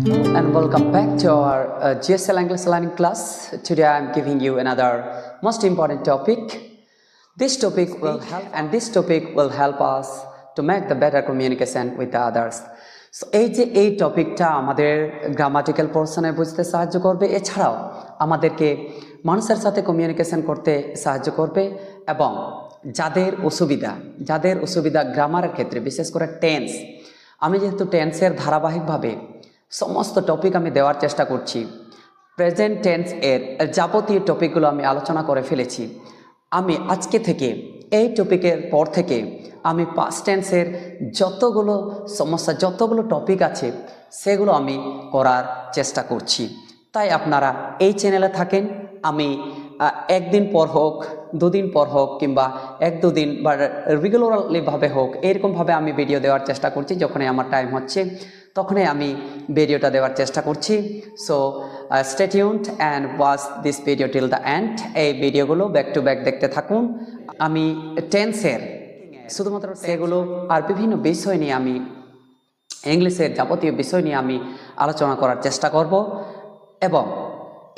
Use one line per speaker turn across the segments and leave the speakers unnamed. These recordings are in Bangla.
Hello and welcome back to our GSL English learning class. Today I am giving you another most important topic. This topic will help us to make the better communication with the others. So এই টপিকটা আমাদের গ্রামাটিক্যাল পোরশনে বুঝতে সাহায্য করবে, এছাড়াও আমাদেরকে মানুষের সাথে কমিউনিকেশন করতে সাহায্য করবে এবং যাদের অসুবিধা গ্রামারের ক্ষেত্রে, বিশেষ করে টেন্স, আমি যেহেতু টেন্সের ধারাবাহিকভাবে সমস্ত টপিক আমি দেওয়ার চেষ্টা করছি, প্রেজেন্ট টেন্স এর যাবতীয় টপিকগুলো আমি আলোচনা করে ফেলেছি। আমি আজকে থেকে এই টপিকের পর থেকে আমি পাস্ট টেন্সের যতগুলো টপিক আছে সেগুলো আমি করার চেষ্টা করছি। তাই আপনারা এই চ্যানেলে থাকেন। আমি একদিন পর হোক, দুদিন পর হোক, কিংবা এক দুদিন বা রেগুলারলিভাবে হোক, এরকমভাবে আমি ভিডিও দেওয়ার চেষ্টা করছি। যখনই আমার টাইম হচ্ছে তখনই আমি ভিডিওটা দেওয়ার চেষ্টা করছি। So stay tuned and watch this video till the end. এই ভিডিওগুলো ব্যাক টু ব্যাক দেখতে থাকুন। আমি টেন্সের শুধুমাত্র সেগুলো আর বিভিন্ন বিষয় নিয়ে, আমি ইংলিশের যাবতীয় বিষয় নিয়ে আমি আলোচনা করার চেষ্টা করব। এবং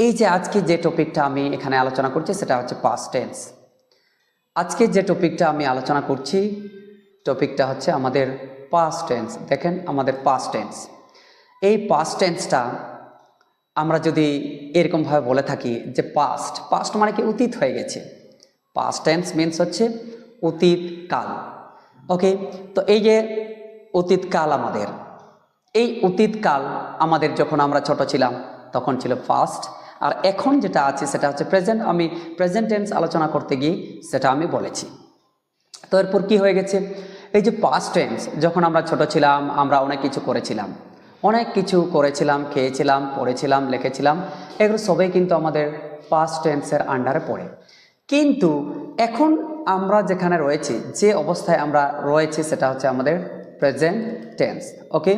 এই যে আজকে যে টপিকটা আমি এখানে আলোচনা করছি সেটা হচ্ছে পাস্ট টেন্স। আজকে যে টপিকটা আমি আলোচনা করছি টপিকটা হচ্ছে আমাদের পাস্ট টেন্স। দেখেন, আমাদের পাস্ট টেন্স, এই পাস্ট টেন্সটা আমরা যদি এরকমভাবে বলে থাকি যে পাস্ট মানে কি অতীত হয়ে গেছে। পাস্ট টেন্স মিনস হচ্ছে অতীত কাল। ওকে, তো এই যে অতীতকাল, এই অতীতকাল আমাদের যখন আমরা ছোট ছিলাম তখন ছিল পাস্ট, আর এখন যেটা আছে সেটা হচ্ছে প্রেজেন্ট। আমি প্রেজেন্ট টেন্স আলোচনা করতে গিয়ে সেটা আমি বলেছি। তো এরপর কি হয়ে গেছে, এই যে পাস্ট টেন্স, যখন আমরা ছোট ছিলাম আমরা অনেক কিছু করেছিলাম, খেয়েছিলাম, পড়েছিলাম, লিখেছিলাম, এগুলো সবই কিন্তু আমাদের পাস্ট টেন্সের আন্ডারে পড়ে। কিন্তু এখন আমরা যেখানে রয়েছি, যে অবস্থায় আমরা রয়েছি সেটা হচ্ছে আমাদের প্রেজেন্ট টেন্স। ওকে,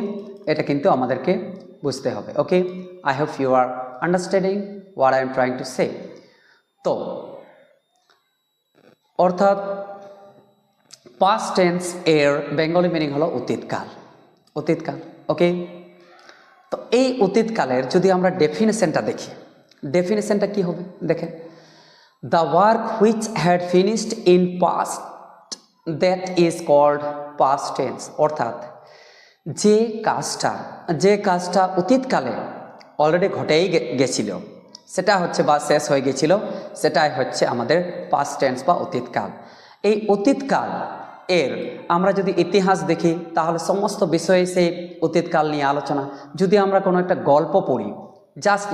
এটা কিন্তু আমাদেরকে বুঝতে হবে। Okay, I hope you are understanding what I am trying to say. তো অর্থাৎ পাস্ট টেন্স এর বেঙ্গলি মিনিং হলো অতীতকাল। ওকে, তো এই অতীতকালের যদি আমরা ডেফিনেশনটা দেখি, ডেফিনেশনটা কি হবে দেখেন, the work which had finished in past that is called past tense. অর্থাৎ যে কাজটা অতীতকালে অলরেডি ঘটেই গেছিল, সেটা হচ্ছে বা শেষ হয়ে গেছিল, সেটাই হচ্ছে আমাদের পাস্ট টেন্স বা অতীতকাল। এই অতীতকাল এর আমরা যদি ইতিহাস দেখি তাহলে সমস্ত বিষয়ে সেই অতীতকাল নিয়ে আলোচনা। যদি আমরা কোনো একটা গল্প পড়ি, just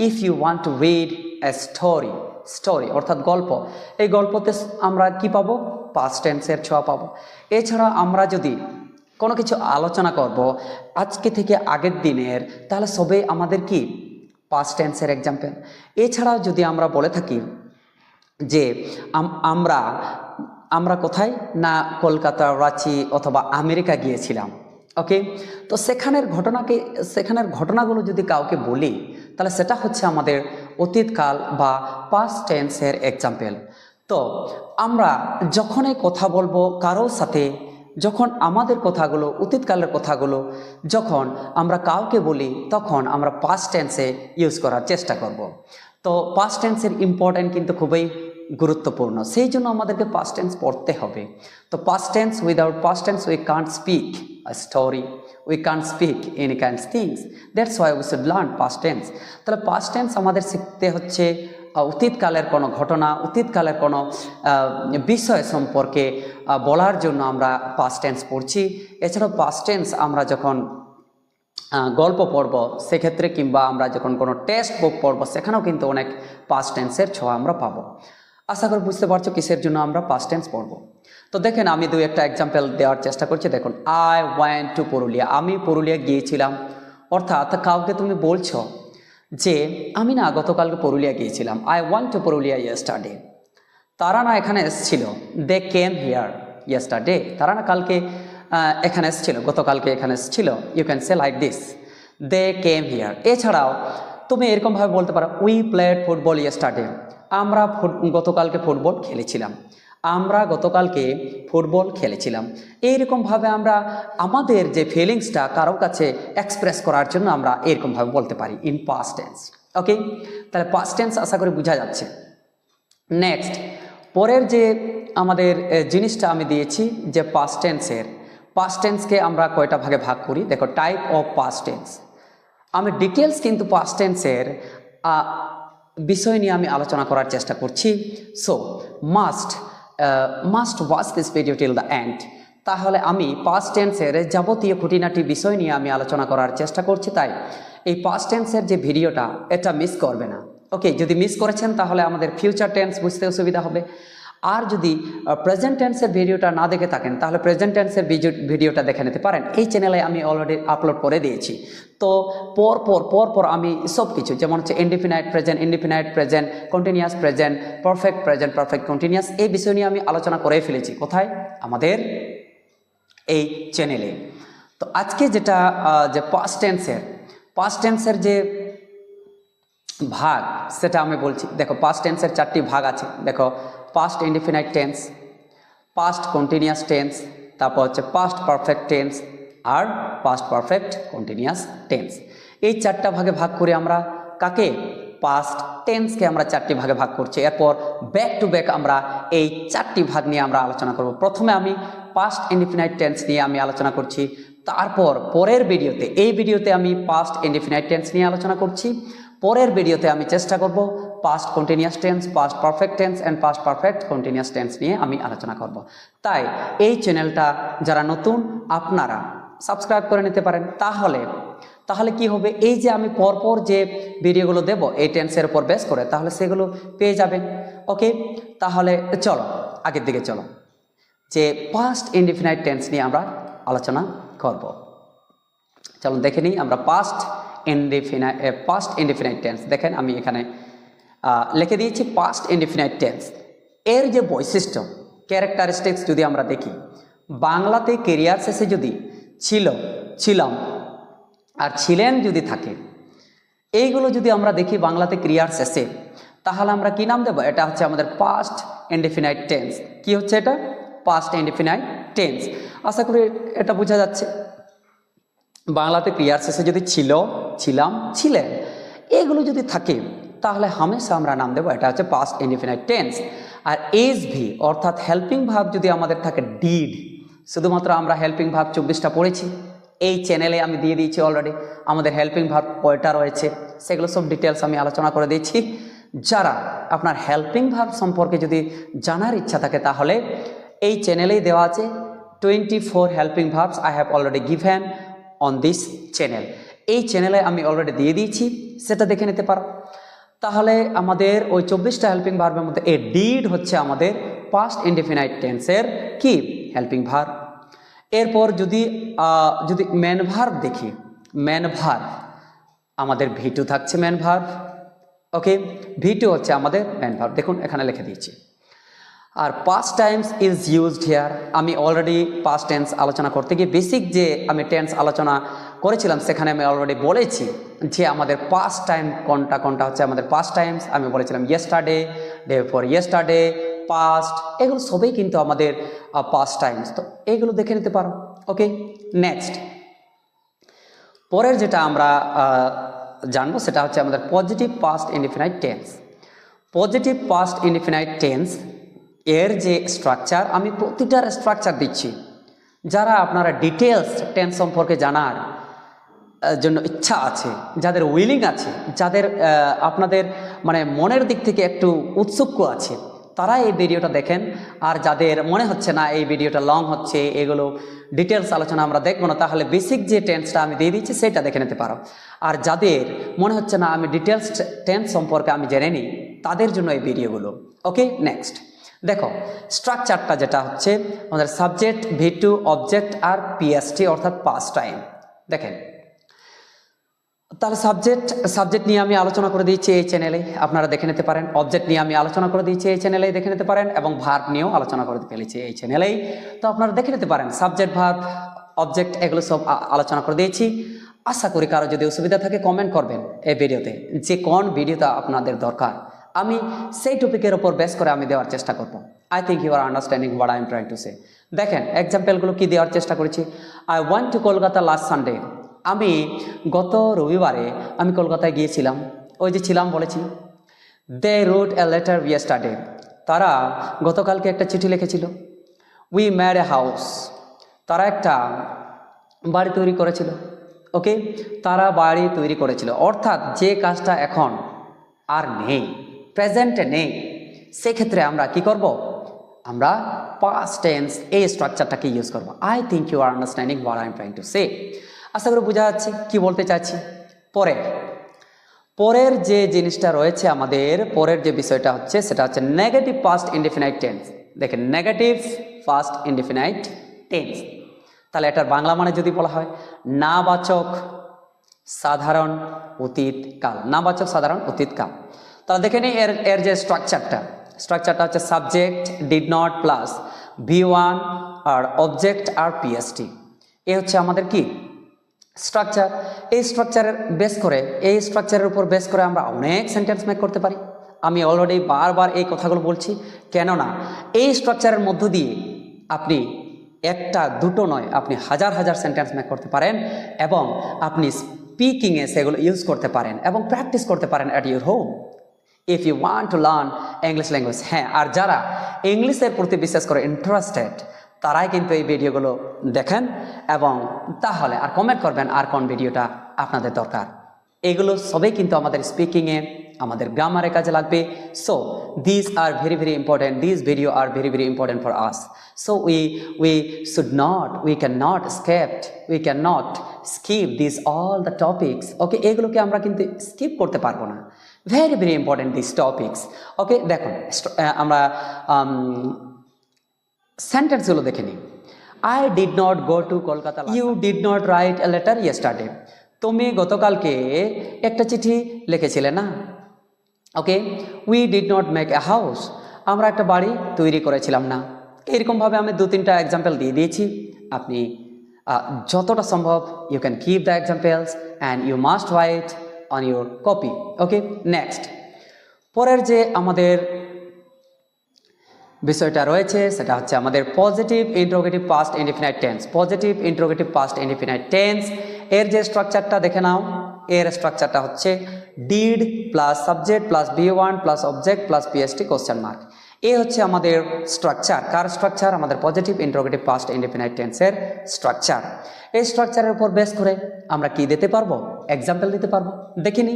if you want to read a story অর্থাৎ গল্প, এই গল্পতে আমরা কি পাবো, পাস্ট টেন্সের ছোঁয়া পাবো। এছাড়া আমরা যদি কোনো কিছু আলোচনা করব আজকে থেকে আগের দিনের, তাহলে সবে আমাদের কি পাস্ট টেন্সের এক্সাম্পল। এছাড়াও যদি আমরা বলে থাকি যে আমরা কোথায় না কলকাতা, রাঁচি অথবা আমেরিকা গিয়েছিলাম, ওকে, তো সেখানের ঘটনাগুলো যদি কাউকে বলি তাহলে সেটা হচ্ছে আমাদের অতীতকাল বা পাস্ট টেন্সের এক্সাম্পল। তো আমরা যখনই কথা বলবো কারোর সাথে, যখন আমাদের কথাগুলো, অতীতকালের কথাগুলো যখন আমরা কাউকে বলি, তখন আমরা পাস্ট টেন্সে ইউজ করার চেষ্টা করব। তো পাস্ট টেন্সের ইম্পর্টেন্ট কিন্তু খুবই গুরুত্বপূর্ণ, সেই জন্য আমাদেরকে পাস্ট টেন্স পড়তে হবে। তো past tense, without past tense we can't speak a story, we can't speak any kinds things, that's why we should learn past tense. তাহলে পাস্ট টেন্স আমাদের শিখতে হচ্ছে অতীতকালের কোনো ঘটনা, অতীতকালের কোনো বিষয় সম্পর্কে বলার জন্য আমরা পাস্ট টেন্স পড়ছি। এছাড়াও পাস্ট টেন্স আমরা যখন গল্প পড়ব সেক্ষেত্রে, কিংবা আমরা যখন কোনো টেক্সট বুক পড়ব সেখানেও কিন্তু অনেক পাস্ট টেন্সের ছোঁয়া আমরা পাবো। আশা করি বুঝতে পারছো কিসের জন্য আমরা পাস্ট টেন্স পড়ব। তো দেখেন, আমি একটা এক্সাম্পল দেওয়ার চেষ্টা করছি। দেখুন, আই ওয়েন্ট টু পুরুলিয়া, আমি পুরুলিয়া গিয়েছিলাম। অর্থাৎ কাউকে তুমি বলছো যে আমি না গতকালকে পুরুলিয়া গিয়েছিলাম, I went to Purulia yesterday. তারা না এখানে এসেছিল, দে কেম হিয়ার ইয়েস্টারডে, তারা না কালকে এখানে এসেছিল, গতকালকে এখানে এসেছিল। You can say like this, they came here. এছাড়াও তুমি এরকমভাবে বলতে পারো, উই প্লেড ফুটবল ইয়েস্টারডে, আমরা গতকালকে ফুটবল খেলেছিলাম। আমরা গতকালকে ফুটবল খেলেছিলাম। এইরকমভাবে আমরা আমাদের যে ফিলিংসটা কারো কাছে এক্সপ্রেস করার জন্য আমরা এরকমভাবে বলতে পারি ইন পাস্ট টেন্স। ওকে, তাহলে পাস্ট টেন্স আশা করি বোঝা যাচ্ছে। নেক্সট, পরের যে আমাদের জিনিসটা আমি দিয়েছি যে পাস্ট টেন্সের, পাস্ট টেন্সকে আমরা কয়টা ভাগে ভাগ করি দেখো, টাইপ অফ পাস্ট টেন্স। আমি ডিটেলস কিন্তু পাস্ট টেন্সের বিষয় নিয়ে আমি আলোচনা করার চেষ্টা করছি। So must watch this video till the end. তাহলে আমি পাস্ট টেন্সের যাবতীয় খুঁটিনাটি বিষয় নিয়ে আমি আলোচনা করার চেষ্টা করছি, তাই এই পাস্ট টেন্সের যে ভিডিওটা এটা মিস করবে না। ওকে, যদি মিস করেছেন তাহলে আমাদের ফিউচার টেন্স বুঝতে অসুবিধা হবে। আর যদি প্রেজেন্ট টেন্সের ভিডিওটা না দেখে থাকেন তাহলে প্রেজেন্ট টেন্সের ভিডিওটা দেখে নিতে পারেন। এই চ্যানেলে আমি অলরেডি আপলোড করে দিয়েছি। তো পর আমি সব কিছু, যেমন হচ্ছে indefinite present, continuous present, perfect continuous, এই বিষয় নিয়ে আমি আলোচনা করে ফেলেছি। কোথায়? আমাদের এই চ্যানেলে। তো আজকে যেটা যে পাস্ট টেন্সের যে ভাগ সেটা আমি বলছি। দেখো, পাস্ট টেন্সের 4টি ভাগ আছে। দেখো, past indefinite tense, past continuous tense, তারপর হচ্ছে পাস্ট পারফেক্ট টেন্স আর পাস্ট পারফেক্ট কন্টিনিউয়াস টেন্স। এই 4টা ভাগে ভাগ করে আমরা কাকে? পাস্ট টেন্সকে আমরা 4টি ভাগে ভাগ করছি। এরপর ব্যাক টু ব্যাক আমরা এই 4টি ভাগ নিয়ে আমরা আলোচনা করব। প্রথমে আমি পাস্ট ইনডিফিনাইট টেন্স নিয়ে আমি আলোচনা করছি, তারপর পরের ভিডিওতে, এই ভিডিওতে আমি পাস্ট ইনডিফিনাইট টেন্স নিয়ে আলোচনা করছি, পরের ভিডিওতে আমি চেষ্টা করব past continuous tense, past perfect tense and past perfect continuous tense নিয়ে আমি আলোচনা করব। তাই এই চ্যানেলটা যারা নতুন আপনারা সাবস্ক্রাইব করে নিতে পারেন। তাহলে কি হবে, এই যে আমি পরপর যে ভিডিওগুলো দেব এই টেন্সের উপর বেস করে, তাহলে সেগুলো পেয়ে যাবেন। ওকে, তাহলে চলো আগের দিকে চলো, যে পাস্ট ইনডিফিনাইট টেন্স নিয়ে আমরা আলোচনা করব। চলো দেখে নিই আমরা পাস্ট ইনডিফিনাইট টেন্স। দেখেন আমি এখানে লিখে দিয়েছি পাস্ট ইনডিফিনাইট টেন্স। এর যে বৈশিষ্ট্য, ক্যারেক্টারিস্টিক্স যদি আমরা দেখি, বাংলাতে কেরিয়ার শেষে যদি ছিলাম আর ছিলেন যদি থাকে, এইগুলো যদি আমরা দেখি বাংলাতে ক্রিয়ার শেষে, তাহলে আমরা কি নাম দেব? এটা হচ্ছে আমাদের পাস্ট ইনডিফিনাইট টেন্স। কি হচ্ছে এটা? Past indefinite tense. আশা করি এটা বোঝা যাচ্ছে। বাংলাতে ক্রিয়ার শেষে যদি ছিলাম, ছিলেন, এগুলো যদি থাকে তাহলে হামেশা আমরা নাম দেবো এটা হচ্ছে পাস্ট ইনডিফিনাইট টেন্স। আর এস ভি অর্থাৎ হেল্পিং ভার্ব যদি আমাদের থাকে ডিড, শুধুমাত্র আমরা হেল্পিং ভার্ব 24টা পড়েছি, এই চ্যানেলে আমি দিয়ে দিয়েছি অলরেডি আমাদের হেল্পিং ভার্ব কয়টা রয়েছে সেগুলো সব ডিটেলস আমি আলোচনা করে দিয়েছি। যারা আপনার হেল্পিং ভার্ব সম্পর্কে যদি জানার ইচ্ছা থাকে তাহলে এই চ্যানেলেই দেওয়া আছে 24 helping verbs I have already given on this channel. এই চ্যানেলে আমি অলরেডি দিয়ে দিয়েছি, সেটা দেখে নিতে পারো। তাহলে আমাদের ওই 24টা হেল্পিং ভার্বের মধ্যে এ ডিড হচ্ছে আমাদের পাস্ট ইনডিফিনাইট টেন্সের কি হেল্পিং ভার্ব। এরপর যদি ম্যান ভার্ব দেখি, ম্যান ভার্ব আমাদের ভি2 থাকছে ম্যান ভার্ব। ওকে, ভি2 হচ্ছে আমাদের ম্যান ভার্ব। দেখুন এখানে লিখে দিয়েছি। আর past times is used here. আমি অলরেডি পাস্ট টেন্স আলোচনা করতে গিয়ে বেসিক যে আমি টেন্স আলোচনা করেছিলাম সেখানে আমি অলরেডি বলেছি যে আমাদের পাস্ট টাইম কোনটা হচ্ছে আমাদের পাস্ট টাইমস। আমি বলেছিলাম yesterday, day for yesterday, past, এগুলো সবই কিন্তু আমাদের পাস্ট টাইমস। তো এইগুলো দেখে নিতে পারো। ওকে, নেক্সট পরের যেটা আমরা জানবো সেটা হচ্ছে আমাদের positive past indefinite tense. Positive past indefinite tense এর যে স্ট্রাকচার, আমি প্রতিটার স্ট্রাকচার দিচ্ছি। যারা আপনারা ডিটেলস টেন্স সম্পর্কে জানার জন্য ইচ্ছা আছে, যাদের উইলিং আছে, যাদের আপনাদের মানে মনের দিক থেকে একটু উৎসুক আছে, তারা এই ভিডিওটা দেখেন। আর যাদের মনে হচ্ছে না এই ভিডিওটা লং হচ্ছে, এগুলো ডিটেলস আলোচনা আমরা দেখবো না, তাহলে বেসিক যে টেন্সটা আমি দিয়ে দিচ্ছি সেটা দেখে নিতে পারো। আর যাদের মনে হচ্ছে না আমি ডিটেলস টেন্স সম্পর্কে আমি জেনে নিই, তাদের জন্য এই ভিডিওগুলো। ওকে, নেক্সট দেখো স্ট্রাকচারটা যেটা হচ্ছে আমাদের সাবজেক্ট, ভি2, অবজেক্ট আর পিএসটি অর্থাৎ পাস্ট টাইম। দেখেন তাহলে সাবজেক্ট নিয়ে আমি আলোচনা করে দিয়েছি এই চ্যানেলে, আপনারা দেখে নিতে পারেন। অবজেক্ট নিয়ে আমি আলোচনা করে দিয়েছি এই চ্যানেলেই, দেখে নিতে পারেন। এবং ভার্ব নিয়েও আলোচনা করে ফেলেছি এই চ্যানেলেই, তো আপনারা দেখে নিতে পারেন। সাবজেক্ট, ভার্ব, অবজেক্ট এগুলো সব আলোচনা করে দিয়েছি। আশা করি কারো যদি অসুবিধা থাকে কমেন্ট করবেন এই ভিডিওতে, যে কোন ভিডিওটা আপনাদের দরকার, আমি সেই টপিকের ওপর বেস করে আমি দেওয়ার চেষ্টা করব। I think you are understanding what I am trying to say. দেখেন এক্সাম্পলগুলো কি দেওয়ার চেষ্টা করেছি। I want to Kolkata last Sunday, আমি গত রবিবারে আমি কলকাতায় গিয়েছিলাম, ওই যে ছিলাম বলেছি। দে রোট এ লেটার ইয়েস্টারডে, তারা গতকালকে একটা চিঠি লিখেছিল। উই মেড এ হাউস, তারা একটা বাড়ি তৈরি করেছিল। ওকে, তারা বাড়ি তৈরি করেছিল, অর্থাৎ যে কাজটা এখন আর নেই, প্রেজেন্টে নেই, সেক্ষেত্রে আমরা কি করব, আমরা পাস্ট টেন্স এই স্ট্রাকচারটাকে ইউজ করব। I think you are understanding what I am trying to say. আশা করি বোঝা যাচ্ছে কি বলতে চাচ্ছি। পরের যে জিনিসটা রয়েছে আমাদের, পরের যে বিষয়টা হচ্ছে সেটা হচ্ছে নেগেটিভ পাস্ট ইনডেফিনাইট টেন্স। দেখেন নেগেটিভ পাস্ট ইনডেফিনাইট টেন্স, তাহলে এটার বাংলা মানে যদি বলা হয় নাবাচক সাধারণ অতীতকাল, নাবাচক সাধারণ অতীতকাল। তাহলে দেখে নিই এর যে স্ট্রাকচারটা হচ্ছে subject did not plus V1 আর অবজেক্ট আর পিএসটি। এ হচ্ছে আমাদের কি স্ট্রাকচার। এই স্ট্রাকচারের উপর বেস করে আমরা অনেক সেন্টেন্স মেক করতে পারি। আমি অলরেডি বারবার এই কথাগুলো বলছি, কেননা এই স্ট্রাকচারের মধ্য দিয়ে আপনি একটা দুটো নয়, আপনি হাজার হাজার সেন্টেন্স মেক করতে পারেন এবং আপনি স্পিকিংয়ে সেগুলো ইউজ করতে পারেন এবং প্র্যাকটিস করতে পারেন at your home if you want to learn English language. হ্যাঁ, আর যারা ইংলিশের প্রতি বিশেষ করে ইন্টারেস্টেড তারাই কিন্তু এই ভিডিওগুলো দেখেন এবং তাহলে আর কমেন্ট করবেন আর কোন ভিডিওটা আপনাদের দরকার। এগুলো সবই কিন্তু আমাদের স্পিকিংয়ে, আমাদের গ্রামারে কাজে লাগবে। So this are very very important, this video are very very important for us. So we cannot skip these all the topics. Okay, এগুলোকে আমরা কিন্তু স্কিপ করতে পারবো না। Very very important this topics. Okay, দেখুন আমরা সেন্টেন্সগুলো দেখে নিই। I did not go to Kolkata, you did not write a letter yesterday, তুমি গতকালকে একটা চিঠি লিখেছিলে না। Okay, we did not make a house, আমরা একটা বাড়ি তৈরি করেছিলাম না। এরকমভাবে আমি 2-3টা এক্সাম্পল দিয়ে দিয়েছি। আপনি যতটা সম্ভব you can keep the examples and you must write on your copy. Okay, next পরের যে আমাদের বিষয়টা রয়েছে সেটা হচ্ছে আমাদের positive interrogative past indefinite tense. Positive interrogative past indefinite tense এর যে স্ট্রাকচারটা দেখে নাও, এর স্ট্রাকচারটা হচ্ছে did plus subject plus V1 plus object plus PST question mark. এ হচ্ছে আমাদের স্ট্রাকচার। কার স্ট্রাকচার? আমাদের পজিটিভ ইন্টারোগেটিভ পাস্ট ইনডিফিনাইট টেন্সের স্ট্রাকচার। এই স্ট্রাকচারের উপর বেস করে আমরা কি দিতে পারবো? এক্সাম্পল দিতে পারবো। দেখিনি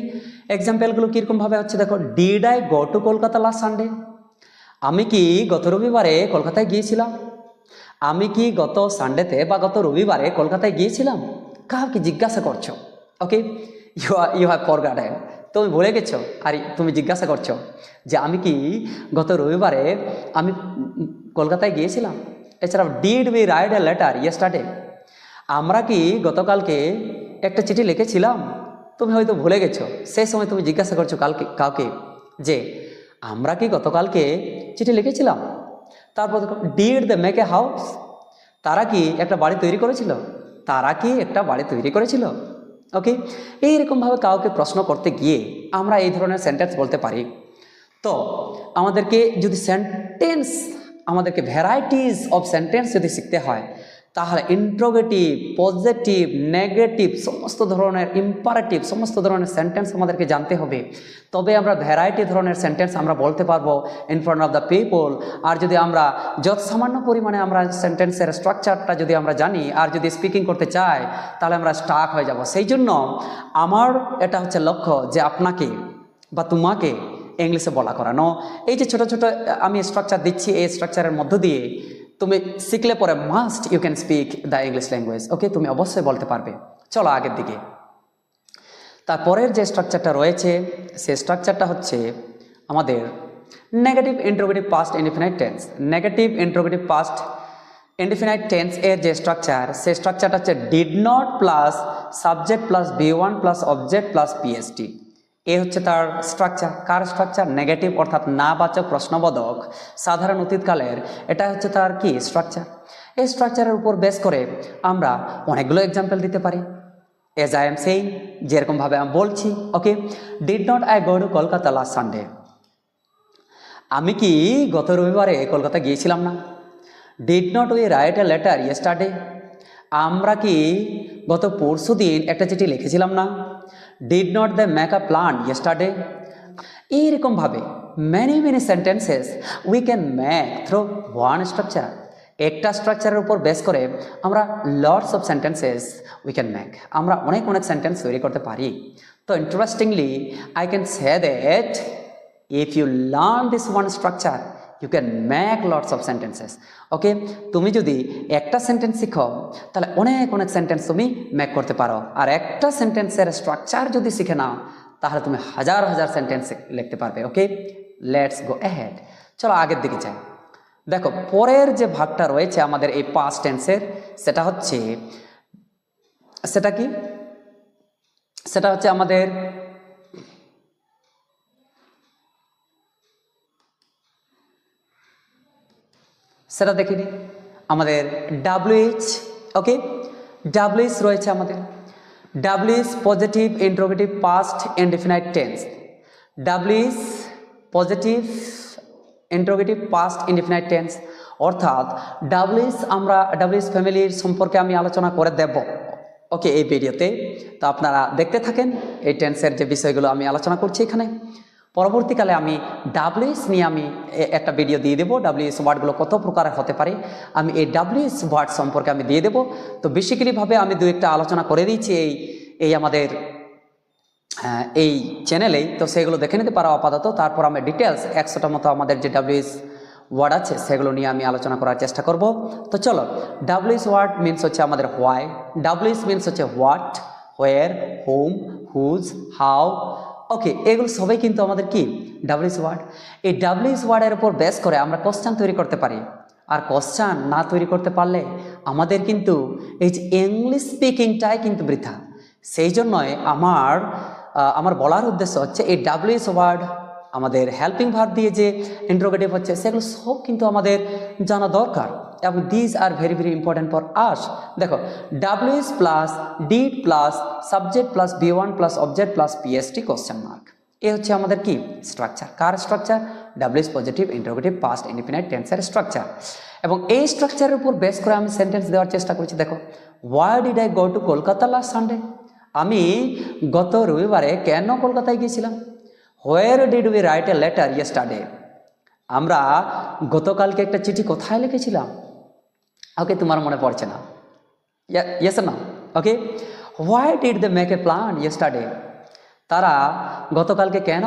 এক্সাম্পলগুলো কীরকমভাবে হচ্ছে, দেখো, did I go to Kolkata last Sunday, আমি কি গত রবিবারে কলকাতায় গিয়েছিলাম? আমি কি গত সানডেতে বা গত রবিবারে কলকাতায় গিয়েছিলাম? কাউকে জিজ্ঞাসা করছো। ওকে, ইউ হ্যাভ ফরগটেন, তুমি ভুলে গেছো আর তুমি জিজ্ঞাসা করছো যে আমি কি গত রবিবারে আমি কলকাতায় গিয়েছিলাম। এছাড়াও did we write a letter yesterday, আমরা কি গতকালকে একটা চিঠি লিখেছিলাম? তুমি হয়তো ভুলে গেছো, সেই সময় তুমি জিজ্ঞাসা করছো কাউকে যে আমরা কি গতকালকে চিঠি লিখেছিলাম। তারপর দেখো did they make a house, তারা কি একটা বাড়ি তৈরি করেছিল? তারা কি একটা বাড়ি তৈরি করেছিল? ওকে, এইরকমভাবে কাউকে প্রশ্ন করতে গিয়ে আমরা এই ধরনের সেন্টেন্স বলতে পারি। তো আমাদেরকে যদি আমাদেরকে ভ্যারাইটিস অফ সেন্টেন্স যদি শিখতে হয়, তাহলে ইন্ট্রোগেটিভ, পজিটিভ, নেগেটিভ, সমস্ত ধরনের ইম্পারেটিভ, সমস্ত ধরনের সেন্টেন্স আমাদেরকে জানতে হবে। তবে আমরা ভ্যারাইটি ধরনের সেন্টেন্স আমরা বলতে পারবো in front of the people. আর যদি আমরা সামান্য পরিমাণে আমরা সেন্টেন্সের স্ট্রাকচারটা যদি আমরা জানি আর যদি স্পিকিং করতে চাই, তাহলে আমরা স্টাক হয়ে যাব। সেই জন্য আমার এটা হচ্ছে লক্ষ্য যে আপনাকে বা তোমাকে ইংলিশে বলা করানো। এই যে ছোট ছোট আমি স্ট্রাকচার দিচ্ছি, এই স্ট্রাকচারের মধ্য দিয়ে তুমি শিখলে পরে must you can speak the English language. Okay, তুমি অবশ্যই বলতে পারবে। চলো আগের দিকে। তারপরের যে স্ট্রাকচারটা রয়েছে সেই স্ট্রাকচারটা হচ্ছে আমাদের negative interrogative past indefinite tense. Negative interrogative past indefinite tense এর যে স্ট্রাকচার, সেই স্ট্রাকচারটা হচ্ছে did not plus subject plus V1 plus object plus PST. এ হচ্ছে তার স্ট্রাকচার। কার স্ট্রাকচার? নেগেটিভ অর্থাৎ নাবাচক প্রশ্নবোধক সাধারণ অতীতকালের, এটা হচ্ছে তার কি স্ট্রাকচার। এই স্ট্রাকচারের উপর বেস করে আমরা অনেকগুলো এক্সাম্পল দিতে পারি। এজ আই এম সেইং, যেরকমভাবে আমি বলছি। Okay, did not I go to Kolkata last Sunday, আমি কি গত রবিবারে কলকাতা গিয়েছিলাম না? Did not we write a letter yesterday? আমরা কি গত পরশু দিন একটা চিঠি লিখেছিলাম না? Did not they make a plan yesterday? এইরকমভাবে many many sentences we can make through one structure. একটা স্ট্রাকচারের উপর বেস করে আমরা lots of sentences we can make, আমরা অনেক অনেক সেন্টেন্স তৈরি করতে পারি। তো interestingly I can say that if you learn this one structure you can make lots of sentences. ওকে, তুমি যদি একটা সেন্টেন্স শিখো তাহলে অনেক অনেক সেন্টেন্স তুমি মেক করতে পারো, আর একটা সেন্টেন্সের স্ট্রাকচার যদি শিখে নাও তাহলে তুমি হাজার হাজার সেন্টেন্স লিখতে পারবে। ওকে, লেটস গো অ্যাহেড। চলো আগের দিকে যাই। দেখো পরের যে ভাগটা রয়েছে আমাদের এই পাস্ট টেন্সের, সেটা হচ্ছে কি, সেটা হচ্ছে আমাদের সেটা দেখিনি আমাদের ডাব্লিউএইচ। ওকে, ডাব্লিউএইচ রয়েছে আমাদের। WH positive interrogative past indefinite tense. WH positive interrogative past indefinite tense, অর্থাৎ ডাব্লিউএইচ আমরা ডাব্লিউএইচ ফ্যামিলির সম্পর্কে আমি আলোচনা করে দেব ওকে এই ভিডিওতে। তো আপনারা দেখতে থাকেন এই টেন্সের যে বিষয়গুলো আমি আলোচনা করছি এখানে। পরবর্তীকালে আমি ডাব্লিউএইচ নিয়ে আমি একটা ভিডিও দিয়ে দেবো, ডাব্লিউএইচ ওয়ার্ডগুলো কত প্রকারের হতে পারে আমি এই ডাব্লিউএইচ ওয়ার্ড সম্পর্কে আমি দিয়ে দেবো। তো বেসিক্যালিভাবে আমি দু একটা আলোচনা করে দিয়েছি এই আমাদের এই চ্যানেলেই, তো সেগুলো দেখে নিতে পারো আপাতত। তারপর আমি ডিটেলস 100টা মতো আমাদের যে ডাব্লিউএইচ ওয়ার্ড আছে সেগুলো নিয়ে আমি আলোচনা করার চেষ্টা করব। তো চলো, ডাব্লিউএইচ ওয়ার্ড মিনস হচ্ছে আমাদের হোয়াই। ডাব্লিউএইচ মিনস হচ্ছে what, where, whom, whose, how. Okay, এগুলো সবাই কিন্তু আমাদের কি ডাব্লিউএইচ ওয়ার্ড। এই ডাব্লিউএইচ ওয়ার্ডের উপর বেস করে আমরা কোশ্চেন তৈরি করতে পারি, আর কোশ্চেন না তৈরি করতে পারলে আমাদের কিন্তু এই যে ইংলিশ স্পিকিংটাই কিন্তু বৃথা। সেই জন্যই আমার বলার উদ্দেশ্য হচ্ছে এই ডাব্লিউএইচ ওয়ার্ড আমাদের হেল্পিং ভার্ব দিয়ে যে ইন্টারোগেটিভ হচ্ছে সেগুলো সব কিন্তু আমাদের জানা দরকার, এবং these are very very important for us. দেখো WH plus did plus subject plus B1 plus object plus PST question mark, এ হচ্ছে আমাদের কি স্ট্রাকচার। কার structure? WH positive interrogative past indefinite টেন্সের স্ট্রাকচার। এবং এই স্ট্রাকচারের উপর বেস করে আমি সেন্টেন্স দেওয়ার চেষ্টা করেছি। দেখো, why did I go to Kolkata last Sunday? আমি গত রবিবারে কেন কলকাতায় গিয়েছিলাম? Where did we write a letter yesterday? আমরা গতকালকে একটা চিঠি কোথায় লিখেছিলাম? ওকে, তোমার মনে পড়ছে না? ইয়েস না? Okay, why did they make a plan yesterday? তারা গতকালকে কেন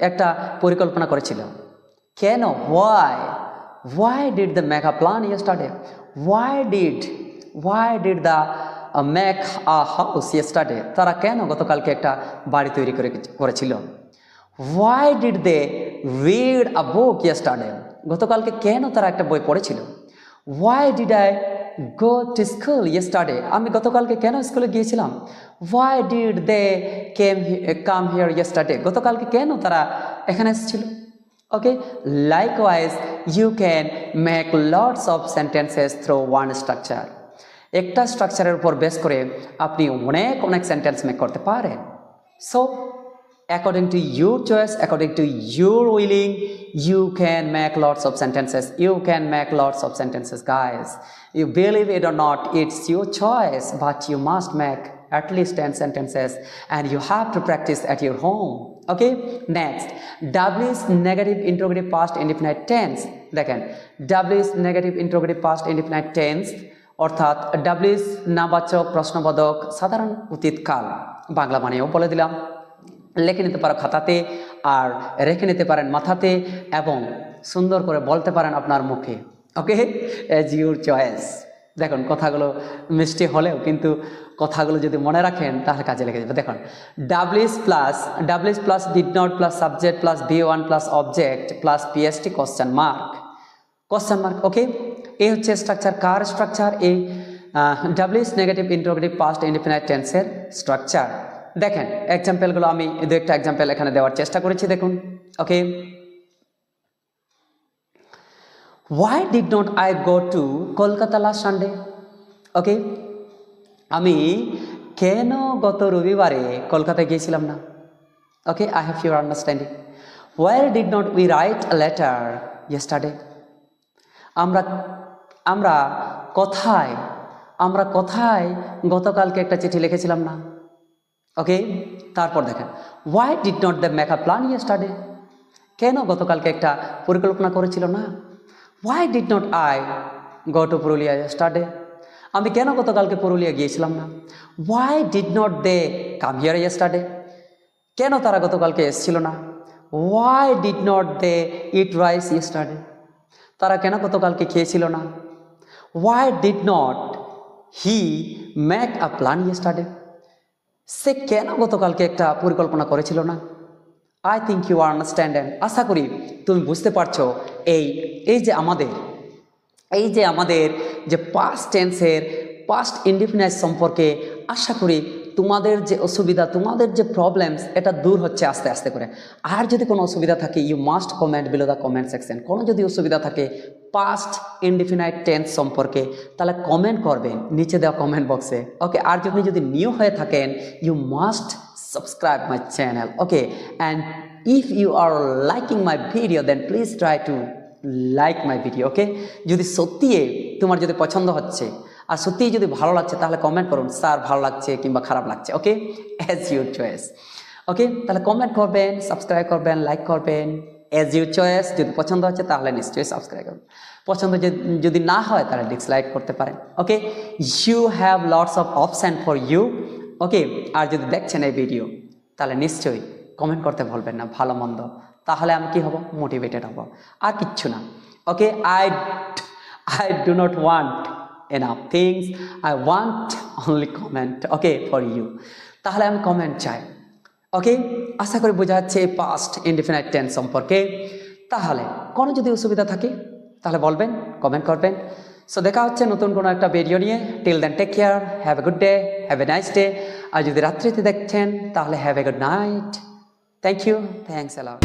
একটা পরিকল্পনা করেছিল? কেন? Why did they make a plan yesterday? Why did the make a house yesterday? তারা কেন গতকালকে একটা বাড়ি তৈরি করেছিল? Why did they read a book yesterday? গতকালকে কেন তারা একটা বই পড়েছিল? Why did I go to school yesterday? আমি গতকালকে কেন স্কুলে গিয়েছিলাম? Why did they come here yesterday? গতকালকে কেন তারা এখানে এসেছিল? Okay, likewise you can make lots of sentences through one structure. একটা স্ট্রাকচারের উপর বেস করে আপনি অনেক অনেক সেন্টেন্স মেক করতে পারেন। So according to your choice, according to your willing, you can make lots of sentences. You can make lots of sentences, guys. You believe it or not, it's your choice, but you must make at least 10 sentences, and you have to practice at your home. Okay, next, W is negative interrogative past indefinite tense. দেখেন, W is negative interrogative past indefinite tense, অর্থাৎ W is নাবাচক প্রশ্নবোধক সাধারণ অতীতকাল। বাংলা মানেও বলে দিলাম, লিখে নিতে পারো খাতাতে আর রেখে নিতে পারেন মাথাতে, এবং সুন্দর করে বলতে পারেন আপনার মুখে। ওকে, অ্যাজ ইউর চয়েস। দেখুন, কথাগুলো মিষ্টি হলেও কিন্তু কথাগুলো যদি মনে রাখেন তাহলে কাজে লেগে যাবে। দেখুন, WH plus did not plus subject plus B1 plus object plus PST question mark. Okay, এই হচ্ছে স্ট্রাকচার। কার স্ট্রাকচার? এই WH negative interrogative past indefinite টেন্সের স্ট্রাকচার। দেখেন এক্সাম্পলগুলো আমি দু একটা এক্সাম্পল এখানে দেওয়ার চেষ্টা করেছি, দেখুন। Okay, why did not I go to Kolkata last Sunday? Okay, আমি কেন গত রবিবারে কলকাতায় গিয়েছিলাম না? Okay, I have your understanding. Why did not we write a letter yesterday? আমরা আমরা কোথায় আমরা কোথায় গতকালকে একটা চিঠি লিখেছিলাম না? ওকে, তারপর দেখেন, Why did not they make a plan yesterday? কেন গতকালকে একটা পরিকল্পনা করেছিল না? Why did not I go to Purulia yesterday? আমি কেন গতকালকে পুরুলিয়া গিয়েছিলাম না? Why did not they come here yesterday? কেন তারা গতকালকে এসেছিল না? Why did not they eat rice yesterday? তারা কেন গতকালকে খেয়েছিল না? Why did not he make a plan yesterday? সে কেন গতকালকে একটা পরিকল্পনা করেছিল না? I think you understand. আশা করি তুমি বুঝতে পারছো এই যে আমাদের যে পাস্ট টেন্সের পাস্ট ইনডিফিনাইট সম্পর্কে আশা করি তোমাদের যে অসুবিধা, তোমাদের যে প্রবলেমস, এটা দূর হচ্ছে আস্তে আস্তে করে। আর যদি কোনো অসুবিধা থাকে, you must comment below the comment section. কোনো যদি অসুবিধা থাকে পাস্ট ইনডিফিনাইট টেন্স সম্পর্কে, তাহলে কমেন্ট করবেন নিচে দেওয়া কমেন্ট বক্সে। ওকে, আর যদি নিউ হয়ে থাকেন, you must subscribe my channel. Okay, and if you are liking my video, then please try to like my video. Okay, যদি সত্যি তোমার যদি পছন্দ হচ্ছে আর সত্যি যদি ভালো লাগছে, তাহলে কমেন্ট করুন স্যার ভালো লাগছে কিংবা খারাপ লাগছে। ওকে, অ্যাজ ইউর চয়েস। ওকে, তাহলে কমেন্ট করবেন, সাবস্ক্রাইব করবেন, লাইক করবেন, অ্যাজ ইউর চয়েস। যদি পছন্দ হচ্ছে তাহলে নিশ্চয়ই সাবস্ক্রাইব করুন, পছন্দ যদি না হয় তাহলে ডিসলাইক করতে পারেন। Okay, you have lots of option for you. Okay, আর যদি দেখছেন এই ভিডিও, তাহলে নিশ্চয়ই কমেন্ট করতে ভুলবেন না ভালো মন্দ, তাহলে আমি কি হব? মোটিভেটেড হব, আর কিচ্ছু না। Okay, I do not want enough things, I want only comment, okay, for you. তাহলে আমি কমেন্ট চাই। ওকে, আশা করি বোঝা যাচ্ছে পাস্ট ইনডিফিনাইট টেন্স সম্পর্কে। তাহলে কোনো যদি অসুবিধা থাকে তাহলে বলবেন, কমেন্ট করবেন। সো দেখা হচ্ছে নতুন কোনো একটা ভিডিও নিয়ে। Till then take care, have a good day, have a nice day. আর যদি রাত্রিতে দেখছেন তাহলে have a good night. Thank you, thanks a lot.